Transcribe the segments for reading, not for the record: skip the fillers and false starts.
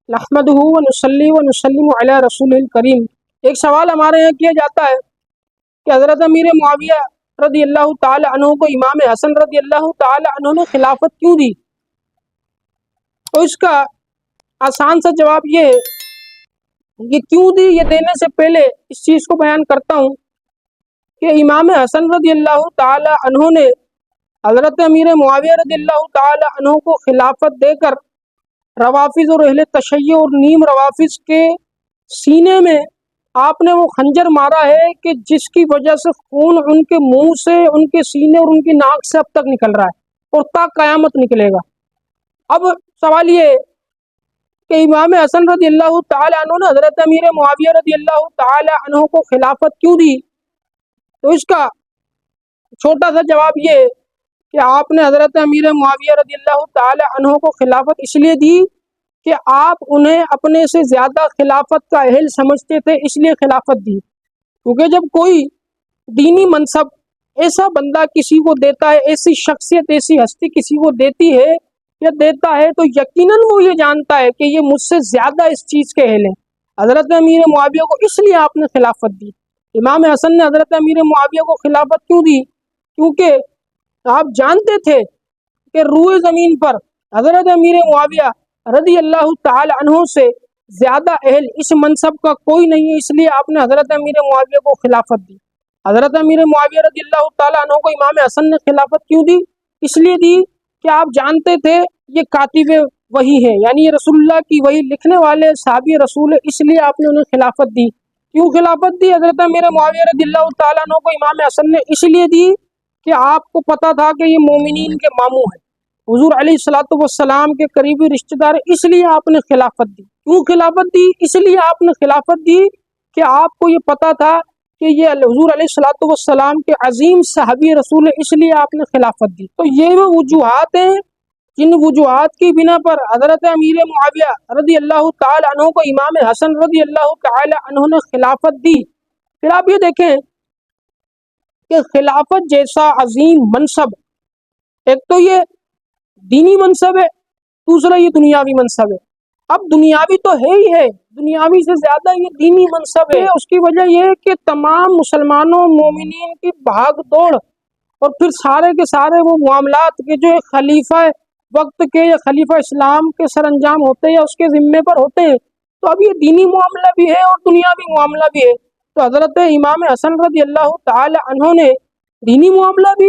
نحمدہ و نصلی و نسلم علی رسول الکریم۔ ایک سوال ہمارے یہاں کیا جاتا ہے کہ حضرت امیر معاویہ رضی اللہ تعالی عنہ کو امام حسن رضی اللہ تعالی عنہ نے خلافت کیوں دی؟ تو اس کا آسان سا جواب یہ ہے کہ کیوں دی، یہ دینے سے پہلے اس چیز کو بیان کرتا ہوں کہ امام حسن رضی اللہ تعالی عنہ نے حضرت امیر معاویہ رضی اللہ تعالی عنہ کو خلافت دے کر روافظ اور اہل تشیع اور نیم روافظ کے سینے میں آپ نے وہ خنجر مارا ہے کہ جس کی وجہ سے خون ان کے منہ سے، ان کے سینے اور ان کی ناک سے اب تک نکل رہا ہے اور تا قیامت نکلے گا۔ اب سوال یہ ہے کہ امام حسن رضی اللہ تعالی عنہ نے حضرت امیر معاویہ رضی اللہ تعالی عنہ کو خلافت کیوں دی؟ تو اس کا چھوٹا سا جواب یہ ہے کہ آپ نے حضرت امیر معاویہ رضی اللہ تعالی عنہ کو خلافت اس لیے دی کہ آپ انہیں اپنے سے زیادہ خلافت کا اہل سمجھتے تھے، اس لیے خلافت دی۔ کیونکہ جب کوئی دینی منصب ایسا بندہ کسی کو دیتا ہے، ایسی شخصیت، ایسی ہستی کسی کو دیتی ہے یا دیتا ہے، تو یقیناً وہ یہ جانتا ہے کہ یہ مجھ سے زیادہ اس چیز کے اہل ہیں۔ حضرت امیر معاویہ کو اس لیے آپ نے خلافت دی۔ امام حسن نے حضرت امیر معاویہ کو خلافت کیوں دی؟ کیونکہ آپ جانتے تھے کہ روئے زمین پر حضرت امیر معاویہ رضی اللہ تعالی عنہ سے زیادہ اہل اس منصب کا کوئی نہیں ہے، اس لیے آپ نے حضرت امیر معاویہ کو خلافت دی۔ حضرت امیر معاویہ رضی اللہ تعالی عنہ کو امام حسن نے خلافت کیوں دی؟ اس لیے دی کہ آپ جانتے تھے یہ کاتب وحی ہے، یعنی یہ رسول اللہ کی وحی لکھنے والے صحابی رسول ہے، اس لیے آپ نے انہیں خلافت دی۔ کیوں خلافت دی حضرت امیر معاویہ رضی اللہ تعالی عنہ کو امام حسن نے؟ اس لیے دی کہ آپ کو پتہ تھا کہ یہ مومنین کے ماموں ہیں، حضور علیہ الصلوۃ والسلام کے قریبی رشتہ دار، اس لیے آپ نے خلافت دی۔ کیوں خلافت دی؟ اس لیے آپ نے خلافت دی کہ آپ کو یہ پتہ تھا کہ یہ حضور علیہ الصلوۃ والسلام کے عظیم صحابی رسول ہے، اس لیے آپ نے خلافت دی۔ تو یہ وہ وجوہات ہیں جن وجوہات کی بنا پر حضرت امیر معاویہ رضی اللہ تعالی عنہ کو امام حسن رضی اللہ تعالی عنہ نے خلافت دی۔ پھر آپ یہ دیکھیں کہ خلافت جیسا عظیم منصب، ایک تو یہ دینی منصب ہے، دوسرا یہ دنیاوی منصب ہے۔ اب دنیاوی تو ہے ہی ہے، دنیاوی سے زیادہ یہ دینی منصب ہے۔ اس کی وجہ یہ ہے کہ تمام مسلمانوں مومنین کی بھاگ دوڑ اور پھر سارے کے سارے وہ معاملات کے جو خلیفہ وقت کے یا خلیفہ اسلام کے سر انجام ہوتے ہیں یا اس کے ذمے پر ہوتے ہیں، تو اب یہ دینی معاملہ بھی ہے اور دنیاوی معاملہ بھی ہے۔ تو حضرت امام حسن رضی اللہ تعالی عنہ نے دینی معاملہ بھی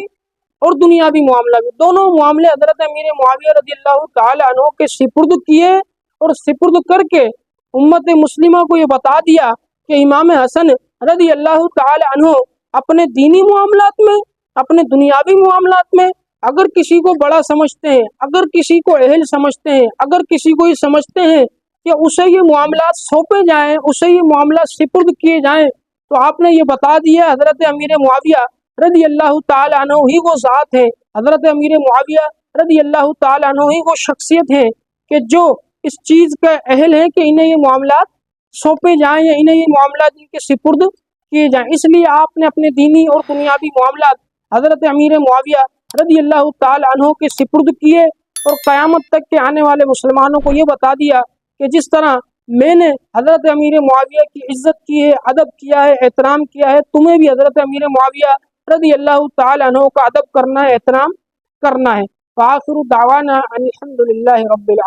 اور دنیاوی معاملہ بھی، دونوں معاملے حضرت امیر معاویہ رضی اللہ تعالی عنہ کے سپرد کیے، اور سپرد کر کے امت مسلمہ کو یہ بتا دیا کہ امام حسن رضی اللہ تعالی عنہ اپنے دینی معاملات میں، اپنے دنیاوی معاملات میں اگر کسی کو بڑا سمجھتے ہیں، اگر کسی کو اہل سمجھتے ہیں، اگر کسی کو یہ سمجھتے ہیں کہ اسے یہ معاملات سونپے جائیں، اسے یہ معاملات سپرد کیے جائیں، تو آپ نے یہ بتا دیا حضرت امیر معاویہ رضی اللہ تعالی عنہ ہی وہ ذات ہے، حضرت امیر معاویہ رضی اللہ تعالی عنہ ہی وہ شخصیت ہے کہ جو اس چیز کا اہل ہے کہ انہیں یہ معاملات سونپے جائیں یا انہیں یہ معاملات ان کے سپرد کیے جائیں۔ اس لیے آپ نے اپنے دینی اور دنیاوی معاملات حضرت امیر معاویہ رضی اللہ تعالی عنہ کے سپرد کیے، اور قیامت تک کے آنے والے مسلمانوں کو یہ بتا دیا کہ جس طرح میں نے حضرت امیر معاویہ کی عزت کی ہے، ادب کیا ہے، احترام کیا ہے، تمہیں بھی حضرت امیر معاویہ رضی اللہ تعالی عنہ کا ادب کرنا ہے، احترام کرنا ہے۔ وآخر دعوانا ان الحمد للہ رب العالمین۔